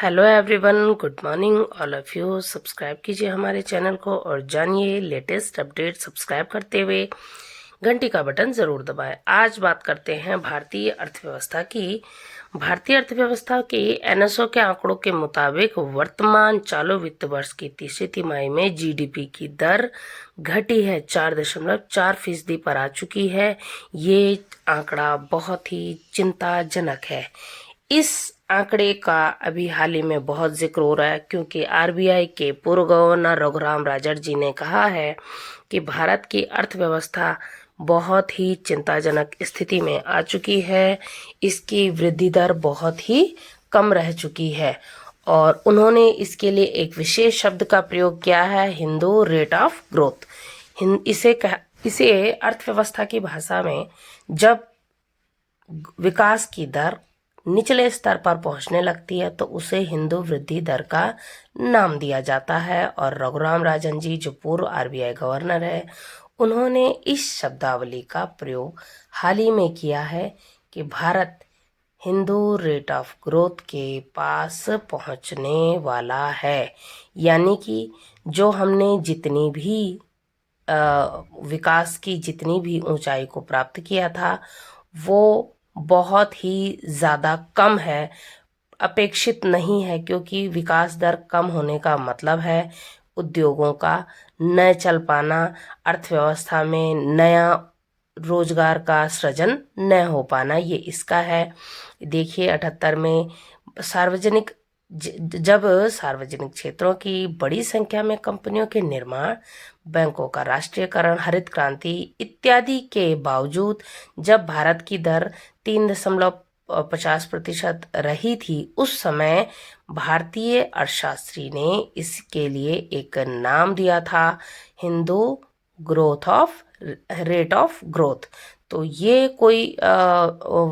Hello everyone, good morning all of you. Subscribe कीजिए हमारे channel को और जानिए लेटेस्ट अपडेट। सब्सक्राइब करते हुए घंटी का बटन जरूर दबाएं। आज बात करते हैं भारतीय अर्थव्यवस्था की। भारतीय अर्थव्यवस्था के एनएसओ के आंकड़ों के मुताबिक वर्तमान चालू वित्त वर्ष की तीसरी तिमाही में जीडीपी की दर घटी है, 4.4% पर आ चुकी है। ये आंकड़ा बहुत ही चिंताजनक है। इस आंकड़े का अभी हाल ही में बहुत जिक्र हो रहा है क्योंकि आरबीआई के पूर्व गवर्नर रघुराम राजन जी ने कहा है कि भारत की अर्थव्यवस्था बहुत ही चिंताजनक स्थिति में आ चुकी है। इसकी वृद्धि दर बहुत ही कम रह चुकी है और उन्होंने इसके लिए एक विशेष शब्द का प्रयोग किया है, हिंदू रेट ऑफ ग्रोथ। इसे अर्थव्यवस्था की भाषा में जब विकास की दर निचले स्तर पर पहुंचने लगती है तो उसे हिंदू वृद्धि दर का नाम दिया जाता है। और रघुराम राजन जी जो पूर्व आरबीआई गवर्नर है, उन्होंने इस शब्दावली का प्रयोग हाल ही में किया है कि Bharat Hindu rate of growth के पास पहुंचने वाला है। यानी कि जो हमने जितनी भी विकास की जितनी भी ऊंचाई को प्राप्त किया था वो बहुत ही ज़्यादा कम है, अपेक्षित नहीं है। क्योंकि विकास दर कम होने का मतलब है उद्योगों का न चल पाना, अर्थव्यवस्था में नया रोजगार का सृजन न हो पाना, ये इसका है। देखिए 78 में सार्वजनिक जब सार्वजनिक क्षेत्रों की बड़ी संख्या में कंपनियों के निर्माण, बैंकों का राष्ट्रीयकरण, हरित क्रांति इत्यादि के बावजूद जब भारत की दर 3.50% रही थी, उस समय भारतीय अर्थशास्त्री ने इसके लिए एक नाम दिया था, Hindu growth of rate of growth. तो ये कोई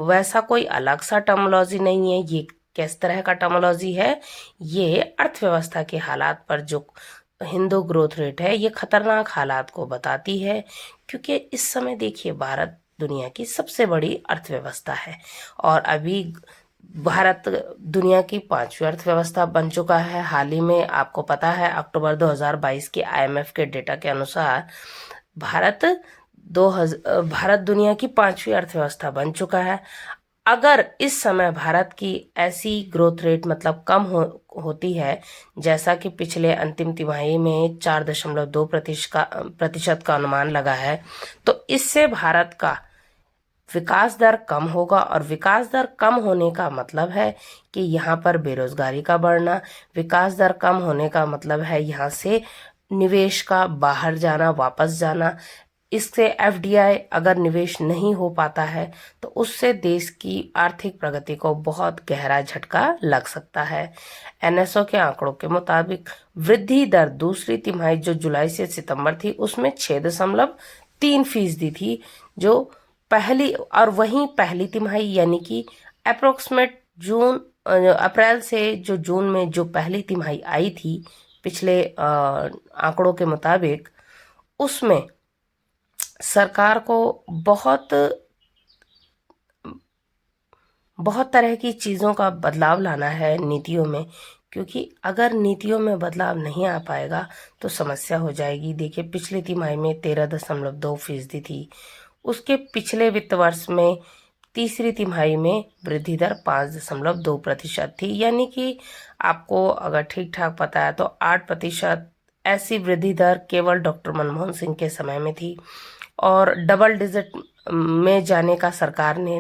वैसा कोई अलग सा टर्मोलॉजी नहीं है। ये किस तरह का टर्मोलॉजी है? ये अर्थव्यवस्था के हालात पर जो हिंदू ग्रोथ रेट है, ये खतरनाक हालात को बताती है। क्योंकि इस समय देखिए भारत दुनिया की सबसे बड़ी अर्थव्यवस्था है और अभी भारत दुनिया की 5वीं अर्थव्यवस्था बन चुका है। हाल ही में आपको पता है अक्टूबर 2022 के आईएमएफ के डेटा के अनुसार भारत भारत दुनिया की 5वीं अर्थव्यवस्था बन चुका है। अगर इस समय भारत की ऐसी ग्रोथ रेट मतलब कम होती है, जैसा कि पिछले अंतिम तिमाही में 4.2% का अनुमान लगा है, तो इससे भारत का विकास दर कम होगा। और विकास दर कम होने का मतलब है कि यहाँ पर बेरोजगारी का बढ़ना। विकास दर कम होने का मतलब है यहाँ से निवेश का बाहर जाना, वापस जाना। इससे एफडीआई अगर निवेश नहीं हो पाता है तो उससे देश की आर्थिक प्रगति को बहुत गहरा झटका लग सकता है। एनएसओ के आंकड़ों के मुताबिक वृद्धि दर दूसरी तिमाही जो जुलाई से सितंबर थी उसमें 6.3% थी, जो पहली और वहीं पहली तिमाही यानी कि अप्रोक्सीमेट अप्रैल से जो जून में जो पहली तिमाही आई थी पिछले आंकड़ों के मुताबिक, उसमें सरकार को बहुत बहुत तरह की चीज़ों का बदलाव लाना है नीतियों में। क्योंकि अगर नीतियों में बदलाव नहीं आ पाएगा तो समस्या हो जाएगी। देखिए पिछली तिमाही में 13.2% थी, उसके पिछले वित्त वर्ष में तीसरी तिमाही में वृद्धि दर 5.2% थी। यानी कि आपको अगर ठीक ठाक पता है तो 8% ऐसी वृद्धि दर केवल डॉक्टर मनमोहन सिंह के समय में थी और डबल डिजिट में जाने का सरकार ने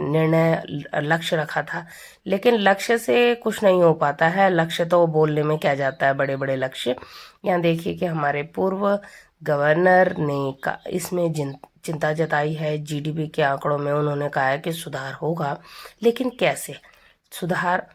लक्ष्य रखा था। लेकिन लक्ष्य से कुछ नहीं हो पाता है, लक्ष्य तो बोलने में क्या जाता है, बड़े बड़े लक्ष्य। यहाँ देखिए कि हमारे पूर्व गवर्नर ने इसमें चिंता जताई है। जीडीपी के आंकड़ों में उन्होंने कहा है कि सुधार होगा, लेकिन कैसे सुधार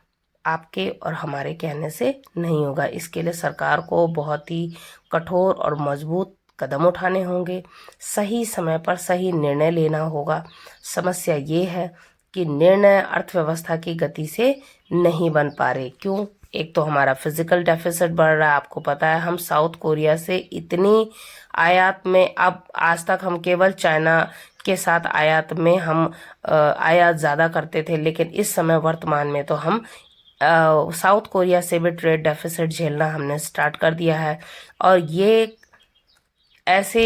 आपके और हमारे कहने से नहीं होगा। इसके लिए सरकार को बहुत ही कठोर और मजबूत कदम उठाने होंगे, सही समय पर सही निर्णय लेना होगा। समस्या ये है कि निर्णय अर्थव्यवस्था की गति से नहीं बन पा रहे। क्यों? एक तो हमारा फिजिकल डेफिसिट बढ़ रहा है। आपको पता है हम साउथ कोरिया से इतनी आयात में, अब आज तक हम केवल चाइना के साथ आयात में हम आयात ज़्यादा करते थे, लेकिन इस समय वर्तमान में तो हम साउथ कोरिया से भी ट्रेड डेफिसिट झेलना हमने स्टार्ट कर दिया है। और ये ऐसे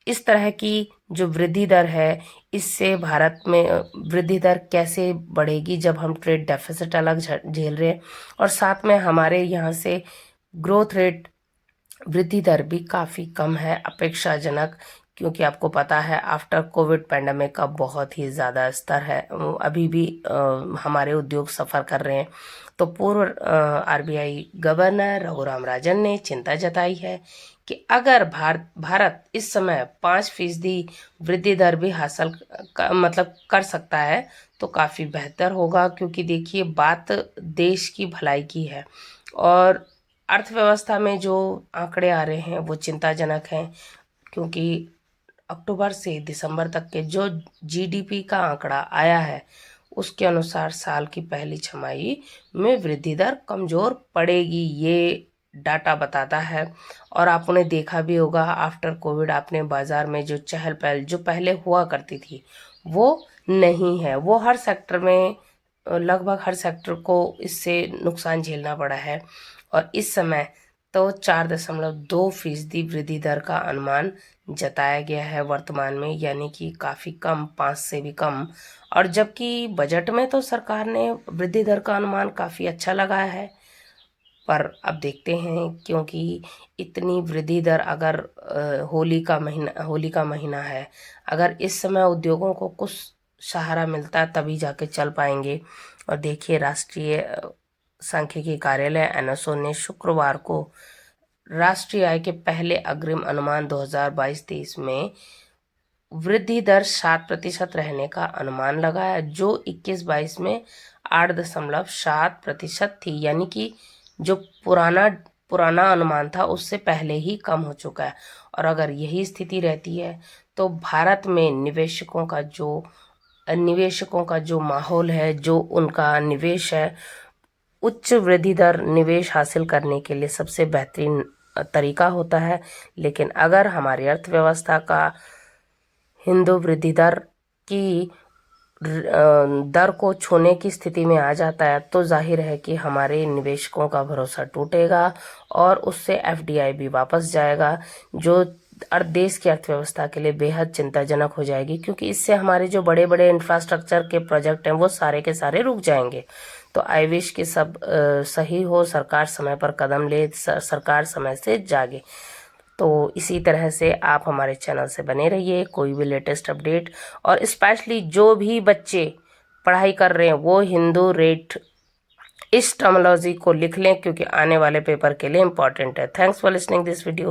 इस तरह की जो वृद्धि दर है, इससे भारत में वृद्धि दर कैसे बढ़ेगी जब हम ट्रेड डेफिसिट अलग झेल रहे हैं और साथ में हमारे यहाँ से ग्रोथ रेट वृद्धि दर भी काफ़ी कम है अपेक्षाजनक, क्योंकि आपको पता है आफ्टर कोविड पैंडमिक का बहुत ही ज़्यादा स्तर है। अभी भी हमारे उद्योग सफ़र कर रहे हैं। तो पूर्व आरबीआई गवर्नर रघुराम राजन ने चिंता जताई है कि अगर भारत इस समय 5% वृद्धि दर भी हासिल मतलब कर सकता है तो काफ़ी बेहतर होगा, क्योंकि देखिए बात देश की भलाई की है और अर्थव्यवस्था में जो आंकड़े आ रहे हैं वो चिंताजनक हैं, क्योंकि अक्टूबर से दिसंबर तक के जो जीडीपी का आंकड़ा आया है उसके अनुसार साल की पहली छमाही में वृद्धि दर कमज़ोर पड़ेगी, ये डाटा बताता है। और आपने देखा भी होगा आफ्टर कोविड आपने बाज़ार में जो चहल पहल जो पहले हुआ करती थी वो नहीं है। वो हर सेक्टर में लगभग हर सेक्टर को इससे नुकसान झेलना पड़ा है और इस समय तो 4.2% वृद्धि दर का अनुमान जताया गया है वर्तमान में, यानी कि काफ़ी कम, 5 से भी कम। और जबकि बजट में तो सरकार ने वृद्धि दर का अनुमान काफ़ी अच्छा लगाया है, पर अब देखते हैं, क्योंकि इतनी वृद्धि दर अगर होली का महीना है, अगर इस समय उद्योगों को कुछ सहारा मिलता तभी जाके चल पाएंगे। और देखिए राष्ट्रीय सांख्यिकी कार्यालय एनएसओ ने शुक्रवार को राष्ट्रीय आय के पहले अग्रिम अनुमान 2022-23 में वृद्धि दर 7% रहने का अनुमान लगाया, जो 21-22 में 8.7% थी, यानी कि जो पुराना अनुमान था उससे पहले ही कम हो चुका है। और अगर यही स्थिति रहती है तो भारत में निवेशकों का जो माहौल है, जो उनका निवेश है, उच्च वृद्धि दर निवेश हासिल करने के लिए सबसे बेहतरीन तरीका होता है। लेकिन अगर हमारी अर्थव्यवस्था का हिंदू वृद्धि दर की दर को छूने की स्थिति में आ जाता है तो जाहिर है कि हमारे निवेशकों का भरोसा टूटेगा और उससे एफडीआई भी वापस जाएगा, जो देश की अर्थव्यवस्था के लिए बेहद चिंताजनक हो जाएगी, क्योंकि इससे हमारे जो बड़े बड़े इंफ्रास्ट्रक्चर के प्रोजेक्ट हैं वो सारे के सारे रुक जाएंगे। तो आई विश कि सब सही हो, सरकार समय पर कदम ले, सरकार समय से जागे। तो इसी तरह से आप हमारे चैनल से बने रहिए, कोई भी लेटेस्ट अपडेट, और स्पेशली जो भी बच्चे पढ़ाई कर रहे हैं वो हिंदू रेट इस टर्मिनोलॉजी को लिख लें, क्योंकि आने वाले पेपर के लिए इम्पॉर्टेंट है। Thanks for listening this video.